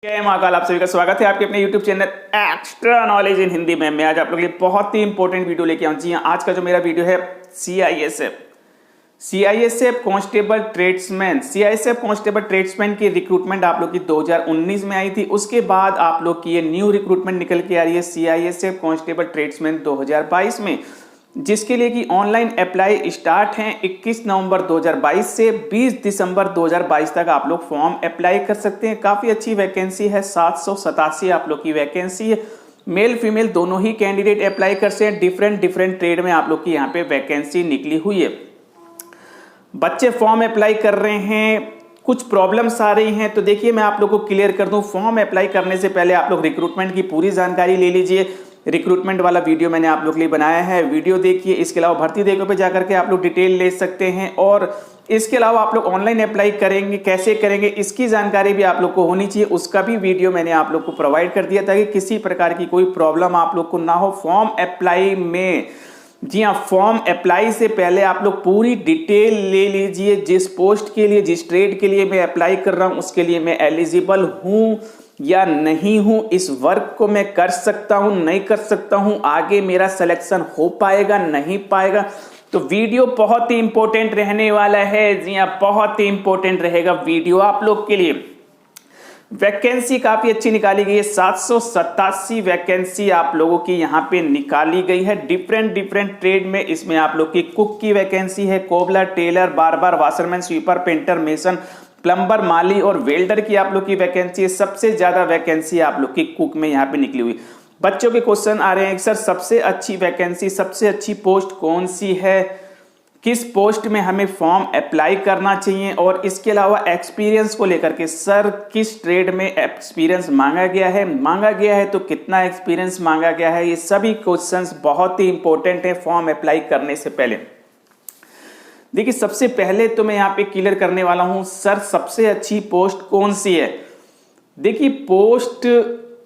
जय महाकाल। आप सभी का स्वागत है आपके अपने YouTube channel extra knowledge in Hindi में। मैं आज आप लोगों के लिए बहुत ही इंपॉर्टेंट वीडियो लेके आऊँ। जी हाँ, आज का जो मेरा वीडियो है सीआईएसएफ कांस्टेबल ट्रेड्समैन की रिक्रूटमेंट आप लोग की 2019 में आई थी। उसके बाद आप लोग की ये न्यू रिक्रूटमेंट निकल के आ रही है सीआईएसएफ कांस्टेबल ट्रेड्समैन 2022 में, जिसके लिए कि ऑनलाइन अप्लाई स्टार्ट हैं 21 नवंबर 2022 से 20 दिसंबर 2022 तक आप लोग फॉर्म अप्लाई कर सकते हैं। काफ़ी अच्छी वैकेंसी है, 787 आप लोग की वैकेंसी है। मेल फीमेल दोनों ही कैंडिडेट अप्लाई कर सकते हैं। डिफरेंट ट्रेड में आप लोग की यहाँ पे वैकेंसी निकली हुई है। बच्चे फॉर्म अप्लाई कर रहे हैं, कुछ प्रॉब्लम्स आ रही हैं, तो देखिए मैं आप लोग को क्लियर कर दूं। फॉर्म अप्लाई करने से पहले आप लोग रिक्रूटमेंट की पूरी जानकारी ले लीजिए। रिक्रूटमेंट वाला वीडियो मैंने आप लोग के लिए बनाया है, वीडियो देखिए। इसके अलावा भर्ती देखो पे जाकर के आप लोग डिटेल ले सकते हैं। और इसके अलावा आप लोग ऑनलाइन अप्लाई करेंगे, कैसे करेंगे, इसकी जानकारी भी आप लोग को होनी चाहिए। उसका भी वीडियो मैंने आप लोग को प्रोवाइड कर दिया ताकि किसी प्रकार की कोई प्रॉब्लम आप लोग को ना हो फॉर्म अप्लाई में। जी हाँ, फॉर्म अप्लाई से पहले आप लोग पूरी डिटेल ले लीजिए। जिस पोस्ट के लिए, जिस ट्रेड के लिए मैं अप्लाई कर रहा हूं, उसके लिए मैं एलिजिबल हूं या नहीं हूं, इस वर्क को मैं कर सकता हूं, नहीं कर सकता हूं, आगे मेरा सिलेक्शन हो पाएगा, नहीं पाएगा। तो वीडियो बहुत ही इंपॉर्टेंट रहने वाला है। जी हाँ, बहुत ही इंपॉर्टेंट रहेगा वीडियो आप लोग के लिए। वैकेंसी काफी अच्छी निकाली गई है, 787 वैकेंसी आप लोगों की यहाँ पे निकाली गई है। डिफरेंट ट्रेड में इसमें आप लोग की कुक की वैकेंसी है, cobbler, tailor, barber, washerman, sweeper, painter, mason, plumber, माली और वेल्डर की आप लोग की वैकेंसी है। सबसे ज्यादा वैकेंसी आप लोग की कुक में यहाँ पे निकली हुई। बच्चों के क्वेश्चन आ रहे हैं, सर सबसे अच्छी वैकेंसी, सबसे अच्छी पोस्ट कौन सी है, किस पोस्ट में हमें फॉर्म अप्लाई करना चाहिए, और इसके अलावा एक्सपीरियंस को लेकर के सर किस ट्रेड में एक्सपीरियंस मांगा गया है तो कितना एक्सपीरियंस मांगा गया है। ये सभी क्वेश्चंस बहुत ही इंपॉर्टेंट है फॉर्म अप्लाई करने से पहले। देखिए सबसे पहले तो मैं यहाँ पे क्लियर करने वाला हूं, सर सबसे अच्छी पोस्ट कौन सी है। देखिए पोस्ट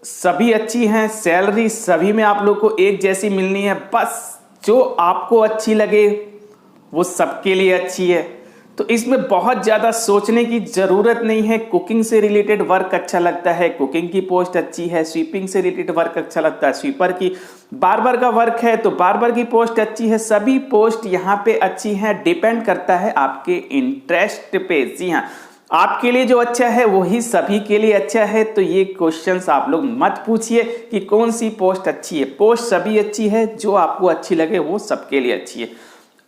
सभी अच्छी हैं, सैलरी सभी में आप लोग को एक जैसी मिलनी है, बस जो आपको अच्छी लगे वो सबके लिए अच्छी है। तो इसमें बहुत ज्यादा सोचने की जरूरत नहीं है। कुकिंग से रिलेटेड वर्क अच्छा लगता है, कुकिंग की पोस्ट अच्छी है। स्वीपिंग से रिलेटेड वर्क अच्छा लगता है, स्वीपर की। बार्बर का वर्क है तो बार्बर की पोस्ट अच्छी है। सभी पोस्ट यहाँ पे अच्छी हैं, डिपेंड करता है आपके इंटरेस्ट पे। जी हाँ, आपके लिए जो अच्छा है वही सभी के लिए अच्छा है। तो ये क्वेश्चंस आप लोग मत पूछिए कि कौन सी पोस्ट अच्छी है। पोस्ट सभी अच्छी है, जो आपको अच्छी लगे वो सबके लिए अच्छी है।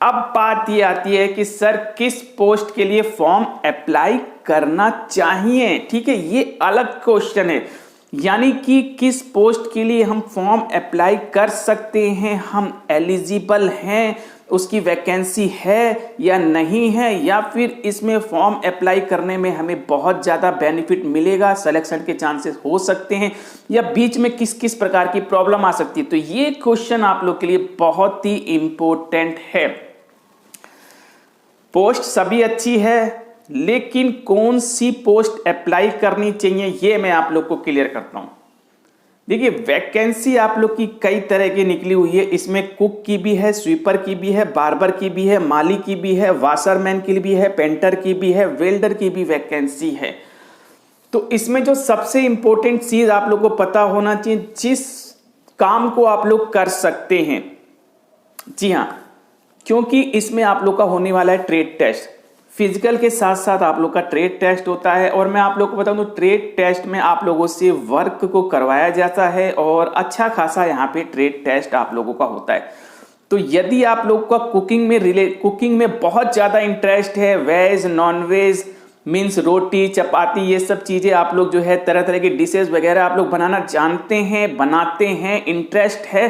अब बात ये आती है कि सर किस पोस्ट के लिए फॉर्म अप्लाई करना चाहिए। ठीक है, ये अलग क्वेश्चन है, यानी कि किस पोस्ट के लिए हम फॉर्म अप्लाई कर सकते हैं, हम एलिजिबल हैं, उसकी वैकेंसी है या नहीं है, या फिर इसमें फॉर्म अप्लाई करने में हमें बहुत ज़्यादा बेनिफिट मिलेगा, सिलेक्शन के चांसेस हो सकते हैं, या बीच में किस किस प्रकार की प्रॉब्लम आ सकती है। तो ये क्वेश्चन आप लोग के लिए बहुत ही इंपॉर्टेंट है। पोस्ट सभी अच्छी है, लेकिन कौन सी पोस्ट अप्लाई करनी चाहिए ये मैं आप लोग को क्लियर करता हूं। देखिए वैकेंसी आप लोग की कई तरह की निकली हुई है। इसमें कुक की भी है, स्वीपर की भी है, बार्बर की भी है, माली की भी है, वाशरमैन की भी है, पेंटर की भी है, वेल्डर की भी वैकेंसी है। तो इसमें जो सबसे इंपॉर्टेंट चीज आप लोग को पता होना चाहिए, जिस काम को आप लोग कर सकते हैं। जी हाँ, क्योंकि इसमें आप लोग का होने वाला है ट्रेड टेस्ट। फिजिकल के साथ साथ आप लोग का ट्रेड टेस्ट होता है, और मैं आप लोग को बता दूं ट्रेड टेस्ट में आप लोगों से वर्क को करवाया जाता है, और अच्छा खासा यहाँ पे ट्रेड टेस्ट आप लोगों का होता है। तो यदि आप लोग का कुकिंग में बहुत ज्यादा इंटरेस्ट है, वेज नॉन वेज मीन्स रोटी चपाती ये सब चीजें आप लोग जो है तरह तरह की डिशेज वगैरह आप लोग बनाना जानते हैं, बनाते हैं, इंटरेस्ट है,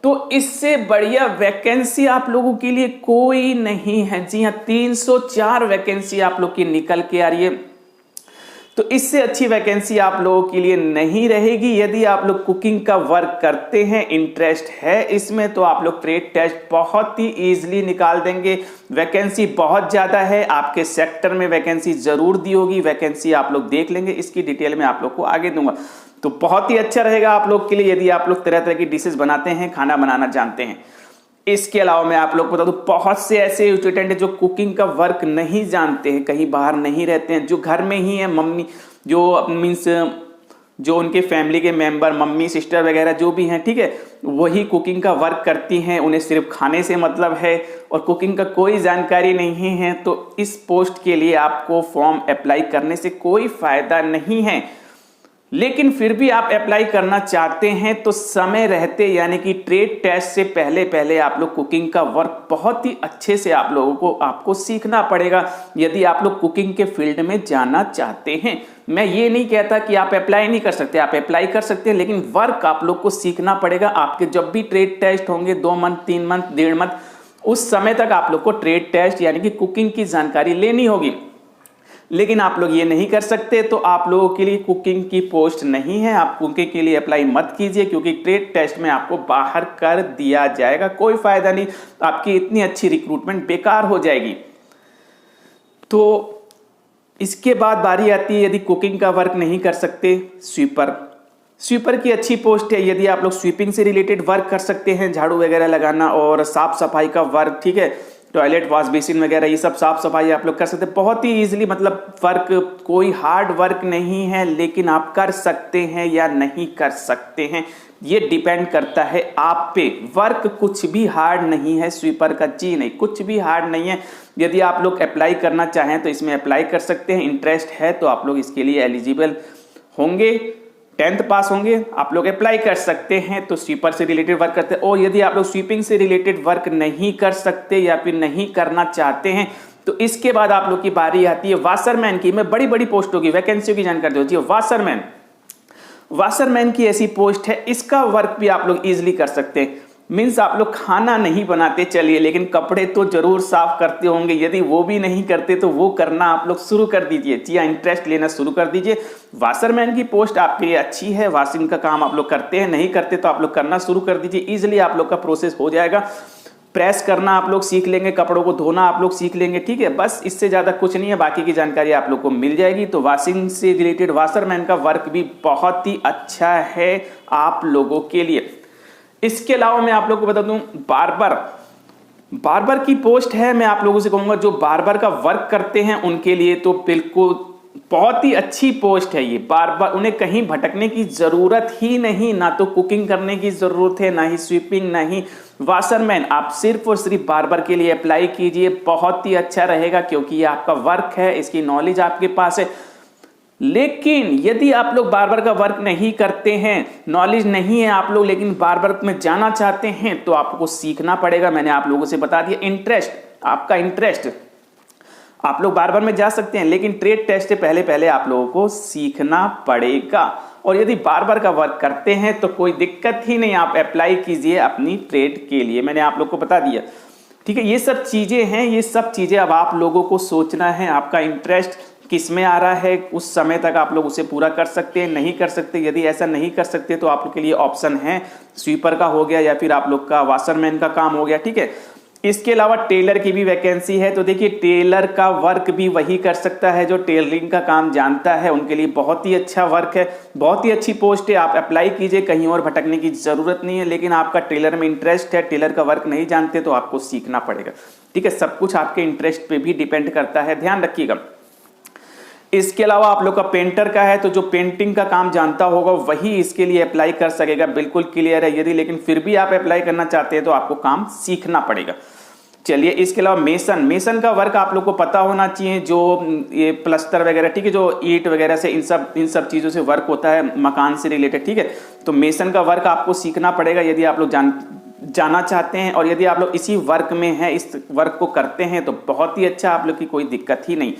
तो इससे बढ़िया वैकेंसी आप लोगों के लिए कोई नहीं है। जी हाँ, 304 वैकेंसी आप लोग की निकल के आ रही है। तो इससे अच्छी वैकेंसी आप लोगों के लिए नहीं रहेगी। यदि आप लोग कुकिंग का वर्क करते हैं, इंटरेस्ट है इसमें, तो आप लोग ट्रेड टेस्ट बहुत ही इजीली निकाल देंगे। वैकेंसी बहुत ज्यादा है, आपके सेक्टर में वैकेंसी जरूर दी होगी। वैकेंसी आप लोग देख लेंगे, इसकी डिटेल में आप लोग को आगे दूंगा। तो बहुत ही अच्छा रहेगा आप लोग के लिए यदि आप लोग तरह तरह की डिशेज बनाते हैं, खाना बनाना जानते हैं। इसके अलावा मैं आप लोग को बता दूं, बहुत से ऐसे स्टूडेंट हैं जो कुकिंग का वर्क नहीं जानते हैं, कहीं बाहर नहीं रहते हैं, जो घर में ही है, मम्मी जो मीन्स जो उनके फैमिली के मेंबर, मम्मी, सिस्टर वगैरह जो भी हैं, ठीक है, वही कुकिंग का वर्क करती हैं, उन्हें सिर्फ खाने से मतलब है और कुकिंग का कोई जानकारी नहीं है, तो इस पोस्ट के लिए आपको फॉर्म अप्लाई करने से कोई फायदा नहीं है। लेकिन फिर भी आप अप्लाई करना चाहते हैं तो समय रहते, यानी कि ट्रेड टेस्ट से पहले पहले आप लोग कुकिंग का वर्क बहुत ही अच्छे से आप लोगों को आपको सीखना पड़ेगा यदि आप लोग कुकिंग के फील्ड में जाना चाहते हैं। मैं ये नहीं कहता कि आप अप्लाई नहीं कर सकते, आप अप्लाई कर सकते हैं, लेकिन वर्क आप लोग को सीखना पड़ेगा। आपके जब भी ट्रेड टेस्ट होंगे 2 मंथ, 3 मंथ, 1.5 मंथ, उस समय तक आप लोग को ट्रेड टेस्ट यानी कि कुकिंग की जानकारी लेनी होगी। लेकिन आप लोग ये नहीं कर सकते तो आप लोगों के लिए कुकिंग की पोस्ट नहीं है, आप कुकिंग के लिए अप्लाई मत कीजिए, क्योंकि ट्रेड टेस्ट में आपको बाहर कर दिया जाएगा, कोई फायदा नहीं, आपकी इतनी अच्छी रिक्रूटमेंट बेकार हो जाएगी। तो इसके बाद बारी आती है, यदि कुकिंग का वर्क नहीं कर सकते, स्वीपर की अच्छी पोस्ट है। यदि आप लोग स्वीपिंग से रिलेटेड वर्क कर सकते हैं, झाड़ू वगैरह लगाना और साफ सफाई का वर्क, ठीक है, टॉयलेट, वॉश बेसिन वगैरह, ये सब साफ सफाई आप लोग कर सकते हैं बहुत ही इजीली। मतलब वर्क कोई हार्ड वर्क नहीं है, लेकिन आप कर सकते हैं या नहीं कर सकते हैं ये डिपेंड करता है आप पे। वर्क कुछ भी हार्ड नहीं है स्वीपर का, जी नहीं, कुछ भी हार्ड नहीं है। यदि आप लोग अप्लाई करना चाहें तो इसमें अप्लाई कर सकते हैं, इंटरेस्ट है तो आप लोग इसके लिए एलिजिबल होंगे, 10th पास होंगे, आप लोग अप्लाई कर सकते हैं। तो स्वीपर से रिलेटेड वर्क करते हैं। और यदि आप लोग स्वीपिंग से रिलेटेड वर्क नहीं कर सकते या फिर नहीं करना चाहते हैं तो इसके बाद आप लोग की बारी आती है वाशरमैन की। मैं बड़ी बड़ी पोस्टों की, वैकेंसियों की जानकारी होती है। वाशरमैन की ऐसी पोस्ट है, इसका वर्क भी आप लोग इजिली कर सकते हैं। मीन्स आप लोग खाना नहीं बनाते चलिए, लेकिन कपड़े तो जरूर साफ करते होंगे। यदि वो भी नहीं करते तो वो करना आप लोग शुरू कर दीजिए, जी हाँ, इंटरेस्ट लेना शुरू कर दीजिए। वाशरमैन की पोस्ट आपके लिए अच्छी है, वॉशिंग का काम आप लोग करते हैं, नहीं करते तो आप लोग करना शुरू कर दीजिए, इजिली आप लोग का प्रोसेस हो जाएगा। प्रेस करना आप लोग सीख लेंगे, कपड़ों को धोना आप लोग सीख लेंगे, ठीक है, बस इससे ज़्यादा कुछ नहीं है, बाकी की जानकारी आप लोग को मिल जाएगी। तो वॉशिंग से रिलेटेड वाशरमैन का वर्क भी बहुत ही अच्छा है आप लोगों के लिए। इसके अलावा मैं आप लोग को बता दूं, बार्बर की पोस्ट है। मैं आप लोगों से कहूंगा जो बार्बर का वर्क करते हैं उनके लिए तो बिल्कुल बहुत ही अच्छी पोस्ट है ये। बार्बर, उन्हें कहीं भटकने की जरूरत ही नहीं, ना तो कुकिंग करने की जरूरत है, ना ही स्वीपिंग, ना ही वाशरमैन। आप सिर्फ और सिर्फ बार्बर के लिए अप्लाई कीजिए, बहुत ही अच्छा रहेगा, क्योंकि ये आपका वर्क है, इसकी नॉलेज आपके पास है। लेकिन यदि आप लोग बार्बर का वर्क नहीं करते हैं, नॉलेज नहीं है आप लोग, लेकिन बार्बर में जाना चाहते हैं तो आपको सीखना पड़ेगा। मैंने आप लोगों से बता दिया, इंटरेस्ट, आपका इंटरेस्ट, आप लोग बार्बर में जा सकते हैं, लेकिन ट्रेड टेस्ट से पहले पहले आप लोगों को सीखना पड़ेगा। और यदि बार्बर का वर्क करते हैं तो कोई दिक्कत ही नहीं, आप अप्लाई कीजिए अपनी ट्रेड के लिए, मैंने आप लोग को बता दिया, ठीक है। ये सब चीजें हैं, ये सब चीजें अब आप लोगों को सोचना है, आपका इंटरेस्ट किस में आ रहा है, उस समय तक आप लोग उसे पूरा कर सकते हैं, नहीं कर सकते। यदि ऐसा नहीं कर सकते तो आप लोग के लिए ऑप्शन है, स्वीपर का हो गया या फिर आप लोग का वाशरमैन का काम हो गया, ठीक है। इसके अलावा टेलर की भी वैकेंसी है। तो देखिए, टेलर का वर्क भी वही कर सकता है जो टेलरिंग का काम जानता है, उनके लिए बहुत ही अच्छा वर्क है, बहुत ही अच्छी पोस्ट है। आप अप्लाई कीजिए, कहीं और भटकने की जरूरत नहीं है। लेकिन आपका टेलर में इंटरेस्ट है, टेलर का वर्क नहीं जानते तो आपको सीखना पड़ेगा, ठीक है। सब कुछ आपके इंटरेस्ट पे भी डिपेंड करता है, ध्यान रखिएगा। इसके अलावा आप लोग का पेंटर का है, तो जो पेंटिंग का काम जानता होगा वही इसके लिए अप्लाई कर सकेगा, बिल्कुल क्लियर है। यदि लेकिन फिर भी आप अप्लाई करना चाहते हैं तो आपको काम सीखना पड़ेगा। चलिए, इसके अलावा मेसन का वर्क आप लोग को पता होना चाहिए, जो ये प्लस्तर वगैरह, ठीक है, जो ईंट वगैरह से इन सब चीज़ों से वर्क होता है, मकान से रिलेटेड, ठीक है। तो मेसन का वर्क आपको सीखना पड़ेगा यदि आप लोग जाना चाहते हैं। और यदि आप लोग इसी वर्क में हैं, इस वर्क को करते हैं तो बहुत ही अच्छा, आप लोग की कोई दिक्कत ही नहीं।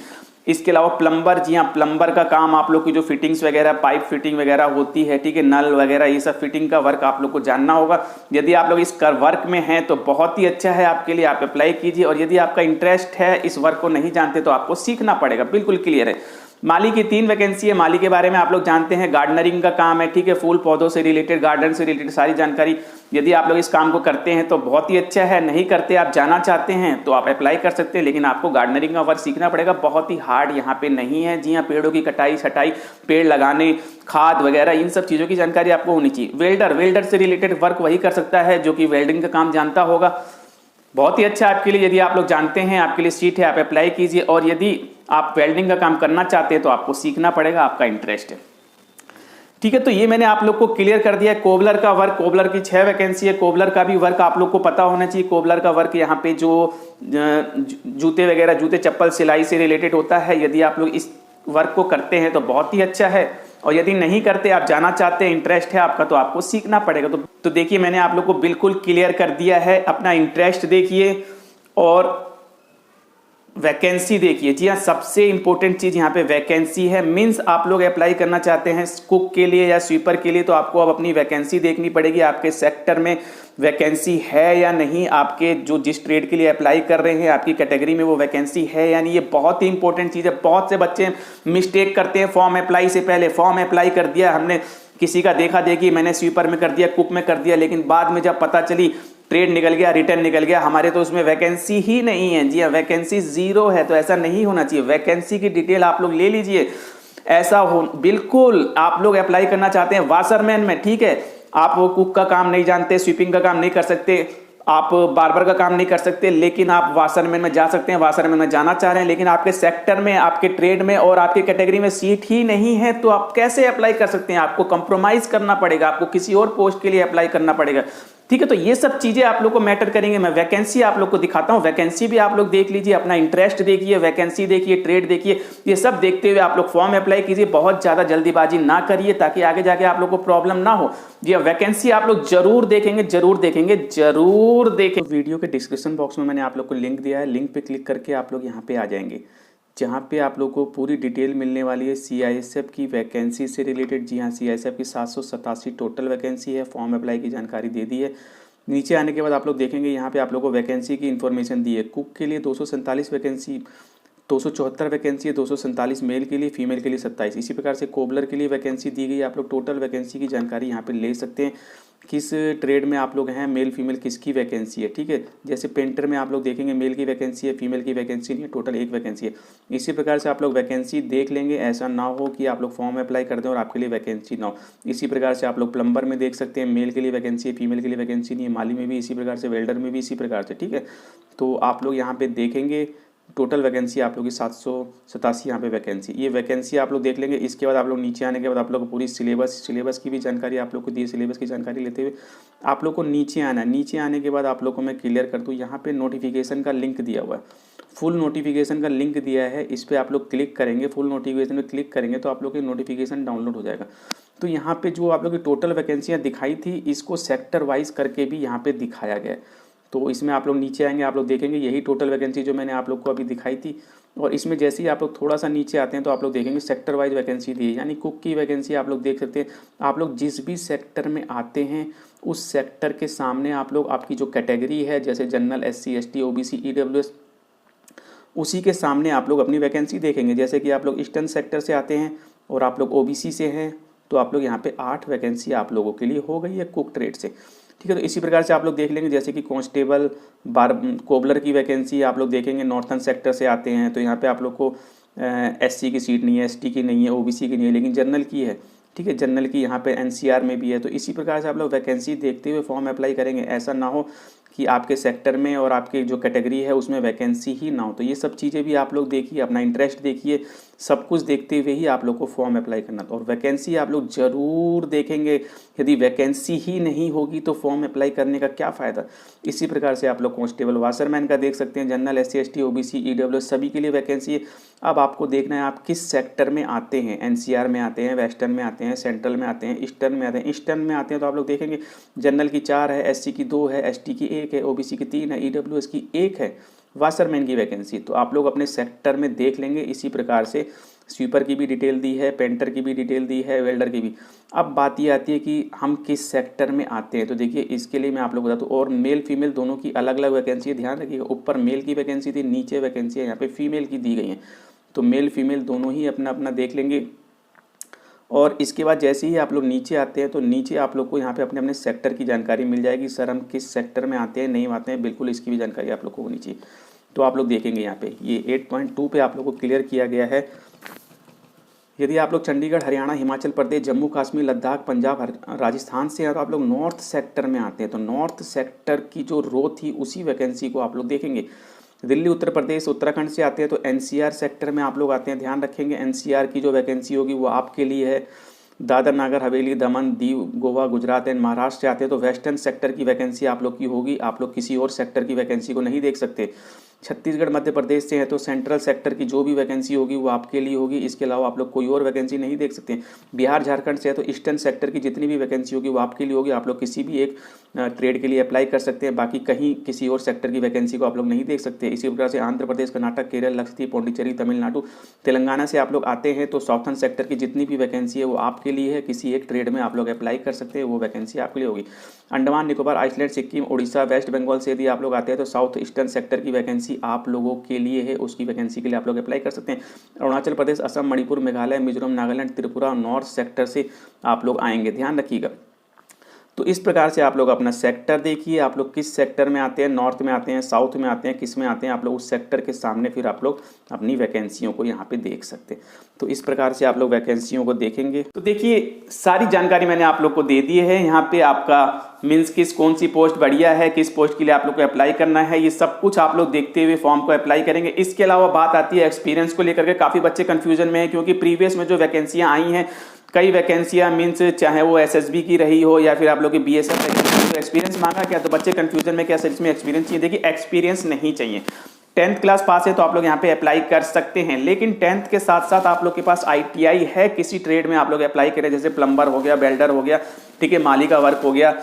इसके अलावा प्लम्बर, जी हाँ, प्लम्बर का काम आप लोग की जो फिटिंग्स वगैरह, पाइप फिटिंग वगैरह होती है, ठीक है, नल वगैरह, ये सब फिटिंग का वर्क आप लोग को जानना होगा। यदि आप लोग इस वर्क में हैं तो बहुत ही अच्छा है आपके लिए, आप अप्लाई कीजिए। और यदि आपका इंटरेस्ट है, इस वर्क को नहीं जानते तो आपको सीखना पड़ेगा, बिल्कुल क्लियर है। माली की 3 वैकेंसी है। माली के बारे में आप लोग जानते हैं, गार्डनरिंग का काम है, ठीक है, फूल पौधों से रिलेटेड, गार्डन से रिलेटेड सारी जानकारी। यदि आप लोग इस काम को करते हैं तो बहुत ही अच्छा है, नहीं करते, आप जाना चाहते हैं तो आप अप्लाई कर सकते हैं। लेकिन आपको गार्डनरिंग का वर्क सीखना पड़ेगा, बहुत ही हार्ड यहाँ पे नहीं है। जी हाँ, पेड़ों की कटाई छटाई, पेड़ लगाने, खाद वगैरह, इन सब चीज़ों की जानकारी आपको होनी चाहिए। वेल्डर से रिलेटेड वर्क वही कर सकता है जो कि वेल्डिंग का काम जानता होगा, बहुत ही अच्छा आपके लिए। यदि आप लोग जानते हैं, आपके लिए सीट है, आप अप्लाई कीजिए। और यदि आप वेल्डिंग का काम करना चाहते हैं तो आपको सीखना पड़ेगा, आपका इंटरेस्ट है। ठीक है, तो ये मैंने आप लोग को क्लियर कर दिया है। कोबलर का वर्क, कोबलर की 6 वैकेंसी है। कोबलर का भी वर्क आप लोग को पता होना चाहिए। कोबलर का वर्क यहाँ पे जो जूते वगैरह, जूते चप्पल सिलाई से रिलेटेड होता है। यदि आप लोग इस वर्क को करते हैं तो बहुत ही अच्छा है, और यदि नहीं करते, आप जाना चाहते हैं, इंटरेस्ट है आपका, तो आपको सीखना पड़ेगा। तो देखिए मैंने आप लोग को बिल्कुल क्लियर कर दिया है। अपना इंटरेस्ट देखिए और वैकेंसी देखिए। जी हाँ, सबसे इंपॉर्टेंट चीज यहाँ पे वैकेंसी है। मींस आप लोग अप्लाई करना चाहते हैं कुक के लिए या स्वीपर के लिए, तो आपको अब अपनी वैकेंसी देखनी पड़ेगी। आपके सेक्टर में वैकेंसी है या नहीं, आपके जो जिस ट्रेड के लिए अप्लाई कर रहे हैं आपकी कैटेगरी में वो वैकेंसी है या नहीं, ये बहुत ही इंपॉर्टेंट चीज है। बहुत से बच्चे मिस्टेक करते हैं फॉर्म अप्लाई से पहले। फॉर्म अप्लाई कर दिया हमने, किसी का देखा देखी, मैंने स्वीपर में कर दिया, कुक में कर दिया, लेकिन बाद में जब पता चली ट्रेड निकल गया, रिटर्न निकल गया, हमारे तो उसमें वैकेंसी ही नहीं है। जी हाँ, वैकेंसी 0 है। तो ऐसा नहीं होना चाहिए। वैकेंसी की डिटेल आप लोग ले लीजिए। ऐसा हो बिल्कुल, आप लोग अप्लाई करना चाहते हैं वाशरमैन में, ठीक है, आप वो कुक का काम नहीं जानते, स्वीपिंग का काम नहीं कर सकते, आप बार्बर का काम नहीं कर सकते, लेकिन आप वाशरमैन में जा सकते हैं। वाशरमैन में जाना चाह रहे हैं, लेकिन आपके सेक्टर में, आपके ट्रेड में और आपके कैटेगरी में सीट ही नहीं है, तो आप कैसे अप्लाई कर सकते हैं? आपको कंप्रोमाइज करना पड़ेगा, आपको किसी और पोस्ट के लिए अप्लाई करना पड़ेगा। ठीक है, तो ये सब चीजें आप लोग को मैटर करेंगे। मैं वैकेंसी आप लोग को दिखाता हूं। वैकेंसी भी आप लोग देख लीजिए, अपना इंटरेस्ट देखिए, वैकेंसी देखिए, ट्रेड देखिए, ये सब देखते हुए आप लोग फॉर्म अप्लाई कीजिए। बहुत ज्यादा जल्दीबाजी ना करिए, ताकि आगे जाके आप लोग को प्रॉब्लम ना हो। जी वैकेंसी आप लोग जरूर देखेंगे, जरूर देखेंगे, जरूर देखें। वीडियो के डिस्क्रिप्शन बॉक्स में मैंने आप लोग को लिंक दिया है। लिंक पे क्लिक करके आप लोग यहाँ पे आ जाएंगे, जहाँ पे आप लोग को पूरी डिटेल मिलने वाली है सीआईएसएफ की वैकेंसी से रिलेटेड। जी हाँ, सीआईएसएफ की 787 टोटल वैकेंसी है। फॉर्म अप्लाई की जानकारी दे दी है। नीचे आने के बाद आप लोग देखेंगे यहाँ पे आप लोग को वैकेंसी की इन्फॉर्मेशन दी है। कुक के लिए 247 वैकेंसी, 274 वैकेंसी है। 247 मेल के लिए, फीमेल के लिए 27। इसी प्रकार से कोबलर के लिए वैकेंसी दी गई है। आप लोग टोटल वैकेंसी की जानकारी यहाँ पे ले सकते हैं, किस ट्रेड में आप लोग हैं, मेल फीमेल किसकी वैकेंसी है। ठीक है, जैसे पेंटर में आप लोग देखेंगे मेल की वैकेंसी है, फीमेल की वैकेंसी नहीं है, टोटल 1 वैकेंसी है। इसी प्रकार से आप लोग वैकेंसी देख लेंगे। ऐसा ना हो कि आप लोग फॉर्म अप्लाई कर दें और आपके लिए वैकेंसी ना हो। इसी प्रकार से आप लोग प्लम्बर में देख सकते हैं, मेल के लिए वैकेंसी है, फीमेल के लिए वैकेंसी नहीं है। माली में भी इसी प्रकार से, वेल्डर में भी इसी प्रकार से। ठीक है, तो आप लोग यहाँ पे देखेंगे टोटल वैकेंसी आप लोग की 787 यहाँ पे वैकेंसी। ये वैकेंसी आप लोग देख लेंगे। इसके बाद आप लोग नीचे आने के बाद आप लोग को पूरी सिलेबस की भी जानकारी आप लोग को दी। सिलेबस की जानकारी लेते हुए आप लोग को नीचे आना है। नीचे आने के बाद आप लोग को मैं क्लियर कर दूँ, यहाँ पे नोटिफिकेशन का लिंक दिया हुआ है, फुल नोटिफिकेशन का लिंक दिया है। इस पर आप लोग क्लिक करेंगे, फुल नोटिफिकेशन में क्लिक करेंगे तो आप लोग की नोटिफिकेशन डाउनलोड हो जाएगा। तो यहाँ पे जो आप लोग की टोटल वैकेंसियाँ दिखाई थी, इसको सेक्टर वाइज करके भी यहाँ पे दिखाया गया है। तो इसमें आप लोग नीचे आएंगे, आप लोग देखेंगे यही टोटल वैकेंसी जो मैंने आप लोग को अभी दिखाई थी। और इसमें जैसे ही आप लोग थोड़ा सा नीचे आते हैं तो आप लोग देखेंगे सेक्टर वाइज वैकेंसी दी है, यानी कुक की वैकेंसी आप लोग देख सकते हैं। आप लोग जिस भी सेक्टर में आते हैं उस सेक्टर के सामने आप लोग, आपकी जो कैटेगरी है, जैसे general, SC ST OBC EWS, उसी के सामने आप लोग अपनी वैकेंसी देखेंगे। जैसे कि आप लोग ईस्टर्न सेक्टर से आते हैं और आप लोग OBC से हैं, तो आप लोग यहाँ पे 8 वैकेंसी आप लोगों के लिए हो गई है कुक ट्रेड से। ठीक है, तो इसी प्रकार से आप लोग देख लेंगे, जैसे कि कांस्टेबल, कोबलर की वैकेंसी आप लोग देखेंगे। नॉर्थन सेक्टर से आते हैं तो यहाँ पे आप लोग को SC की सीट नहीं है, ST की नहीं है, OBC की नहीं है, लेकिन जनरल की है। ठीक है, जनरल की यहाँ पे NCR में भी है। तो इसी प्रकार से आप लोग वैकेंसी देखते हुए फॉर्म अप्लाई करेंगे। ऐसा ना हो कि आपके सेक्टर में और आपके जो कैटेगरी है उसमें वैकेंसी ही ना हो। तो ये सब चीज़ें भी आप लोग देखिए, अपना इंटरेस्ट देखिए, सब कुछ देखते हुए ही आप लोग को फॉर्म अप्लाई करना। और वैकेंसी आप लोग जरूर देखेंगे। यदि वैकेंसी ही नहीं होगी तो फॉर्म अप्लाई करने का क्या फ़ायदा। इसी प्रकार से आप लोग कांस्टेबल, वाशरमैन का देख सकते हैं, general, SC ST OBC EWS सभी के लिए वैकेंसी है। अब आपको देखना है आप किस सेक्टर में आते हैं। NCR में आते हैं, वेस्टर्न में आते हैं, सेंट्रल में आते हैं, ईस्टर्न में आते हैं। ईस्टर्न में आते हैं तो आप लोग देखेंगे जनरल की 4 है, SC की 2 है, ST की 1 है, OBC की 3 है, EWS की 1 है, वाशरमैन की वैकेंसी। तो आप लोग अपने सेक्टर में देख लेंगे। इसी प्रकार से स्वीपर की भी डिटेल दी है, पेंटर की भी डिटेल दी है, वेल्डर की भी। अब बात ये आती है कि हम किस सेक्टर में आते हैं। तो देखिए, इसके लिए मैं आप लोग बता दूँ, और मेल फीमेल दोनों की अलग अलग वैकेंसी है, ध्यान रखिएगा। ऊपर मेल की वैकेंसी थी, नीचे वैकेंसी है यहाँ पे फीमेल की दी गई है। तो मेल फीमेल दोनों ही अपना अपना देख लेंगे। और इसके बाद जैसे ही आप लोग नीचे आते हैं तो नीचे आप लोग को यहाँ पे अपने अपने सेक्टर की जानकारी मिल जाएगी। सर हम किस सेक्टर में आते हैं, नहीं आते हैं, बिल्कुल इसकी भी जानकारी आप लोग को होनी चाहिए। तो आप लोग देखेंगे यहाँ पे ये 8.2 पे आप लोग को क्लियर किया गया है। यदि आप लोग चंडीगढ़, हरियाणा, हिमाचल प्रदेश, जम्मू कश्मीर, लद्दाख, पंजाब, राजस्थान से हैं तो आप लोग नॉर्थ सेक्टर में आते हैं। तो नॉर्थ सेक्टर की जो रो थी उसी वैकेंसी को आप लोग देखेंगे। दिल्ली, उत्तर प्रदेश, उत्तराखंड से आते हैं तो NCR सेक्टर में आप लोग आते हैं। ध्यान रखेंगे NCR की जो वैकेंसी होगी वो आपके लिए है। दादर नागर हवेली, दमन, दीव, गोवा, गुजरात एंड महाराष्ट्र से आते हैं तो वेस्टर्न सेक्टर की वैकेंसी आप लोग की होगी, आप लोग किसी और सेक्टर की वैकेंसी को नहीं देख सकते। छत्तीसगढ़ मध्य प्रदेश से हैं तो सेंट्रल सेक्टर की जो भी वैकेंसी होगी वो आपके लिए होगी, इसके अलावा आप लोग कोई और वैकेंसी नहीं देख सकते। बिहार झारखंड से है तो ईस्टर्न सेक्टर की जितनी भी वैकेंसी होगी वो आपके लिए होगी, आप लोग किसी भी एक ट्रेड के लिए अप्लाई कर सकते हैं, बाकी कहीं किसी और सेक्टर की वैकेंसी को आप लोग नहीं देख सकते। इसी प्रकार से आंध्र प्रदेश, कर्नाटक, केरल, लक्षद्वीप, पौंडीचेरी, तमिलनाडु, तेलंगाना से आप लोग आते हैं तो साउथर्न सेक्टर की जितनी भी वैकेंसी है वो आपके लिए है, किसी एक ट्रेड में आप लोग अप्लाई कर सकते हैं, वो वैकेंसी आपके लिए होगी। अंडमान निकोबार, आइसलैंड, सिक्किम, उड़ीसा, वेस्ट बंगाल से यदि आप लोग आते हैं तो साउथ ईस्टर्न सेक्टर की वैकेंसी आप लोगों के लिए है, उसकी वैकेंसी के लिए आप लोग अप्लाई कर सकते हैं। अरुणाचल प्रदेश, असम, मणिपुर, मेघालय, मिजोरम, नागालैंड, त्रिपुरा, नॉर्थ सेक्टर से आप लोग आएंगे, ध्यान रखिएगा। तो इस प्रकार से आप लोग अपना सेक्टर देखिए, आप लोग किस सेक्टर में आते हैं, नॉर्थ में आते हैं, साउथ में आते हैं, किस में आते हैं, आप लोग उस सेक्टर के सामने फिर आप लोग अपनी वैकेंसियों को यहाँ पे देख सकते हैं। तो इस प्रकार से आप लोग वैकेंसियों को देखेंगे। तो देखिए सारी जानकारी मैंने आप लोग को दे दी है। यहाँ पे आपका मीन्स कौन सी पोस्ट बढ़िया है, किस पोस्ट के लिए आप लोग को अप्लाई करना है, ये सब कुछ आप लोग देखते हुए फॉर्म को अप्लाई करेंगे। इसके अलावा बात आती है एक्सपीरियंस को लेकर के, काफ़ी बच्चे कन्फ्यूजन में है क्योंकि प्रीवियस में जो वैकेंसियाँ आई हैं, कई वैकेंसियां मीन्स चाहे वो एसएसबी की रही हो या फिर आप लोग की बीएसएफ तो एक्सपीरियंस मांगा क्या, तो बच्चे कंफ्यूजन में क्या सर इसमें एक्सपीरियंस चाहिए। देखिए एक्सपीरियंस नहीं चाहिए, 10th क्लास पास है तो आप लोग यहाँ पे अप्लाई कर सकते हैं, लेकिन 10th के साथ साथ आप लोग के पास आईटीआई है, किसी ट्रेड में आप लोग अप्लाई करें, जैसे प्लम्बर हो गया, वेल्डर हो गया, ठीक है, माली का वर्क हो गया,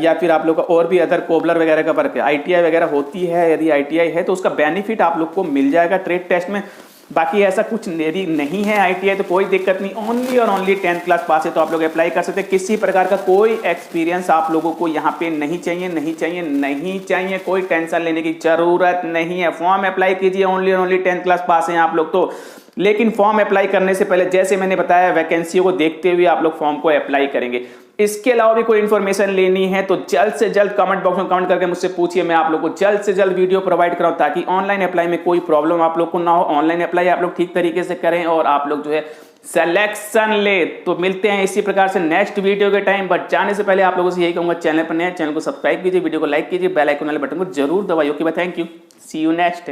या फिर आप लोग का और भी अदर कोबलर वगैरह का वर्क है, आईटीआई वगैरह होती है। यदि आईटीआई है तो उसका बेनिफिट आप लोग को मिल जाएगा ट्रेड टेस्ट में। बाकी ऐसा कुछ यदि नहीं है आईटीआई तो कोई दिक्कत नहीं, ओनली और ओनली 10th क्लास पास है तो आप लोग अप्लाई कर सकते हैं। किसी प्रकार का कोई एक्सपीरियंस आप लोगों को यहाँ पे नहीं चाहिए, नहीं चाहिए, नहीं चाहिए, कोई टेंशन लेने की जरूरत नहीं है। फॉर्म अप्लाई कीजिए, ओनली और ओनली 10th क्लास पास हैं आप लोग तो। लेकिन फॉर्म अप्लाई करने से पहले जैसे मैंने बताया वैकेंसियों को देखते हुए आप लोग फॉर्म को अप्लाई करेंगे। इसके अलावा भी कोई इन्फॉर्मेशन लेनी है तो जल्द से जल्द कमेंट बॉक्स में कमेंट करके मुझसे पूछिए, मैं आप लोग को जल्द से जल्द वीडियो प्रोवाइड कराऊं ताकि ऑनलाइन अप्लाई में कोई प्रॉब्लम आप लोग को ना हो। ऑनलाइन अप्लाई आप लोग ठीक तरीके से करें और आप लोग जो है सिलेक्शन ले। तो मिलते हैं इसी प्रकार से नेक्स्ट वीडियो के टाइम, बट जाने से पहले आप लोगों से यही कहूंगा, चैनल पर नए चैनल को सब्सक्राइब कीजिए, वीडियो को लाइक कीजिए, बेल आइकन वाले बटन को जरूर दबाइए। Okay bye, thank you, see you next.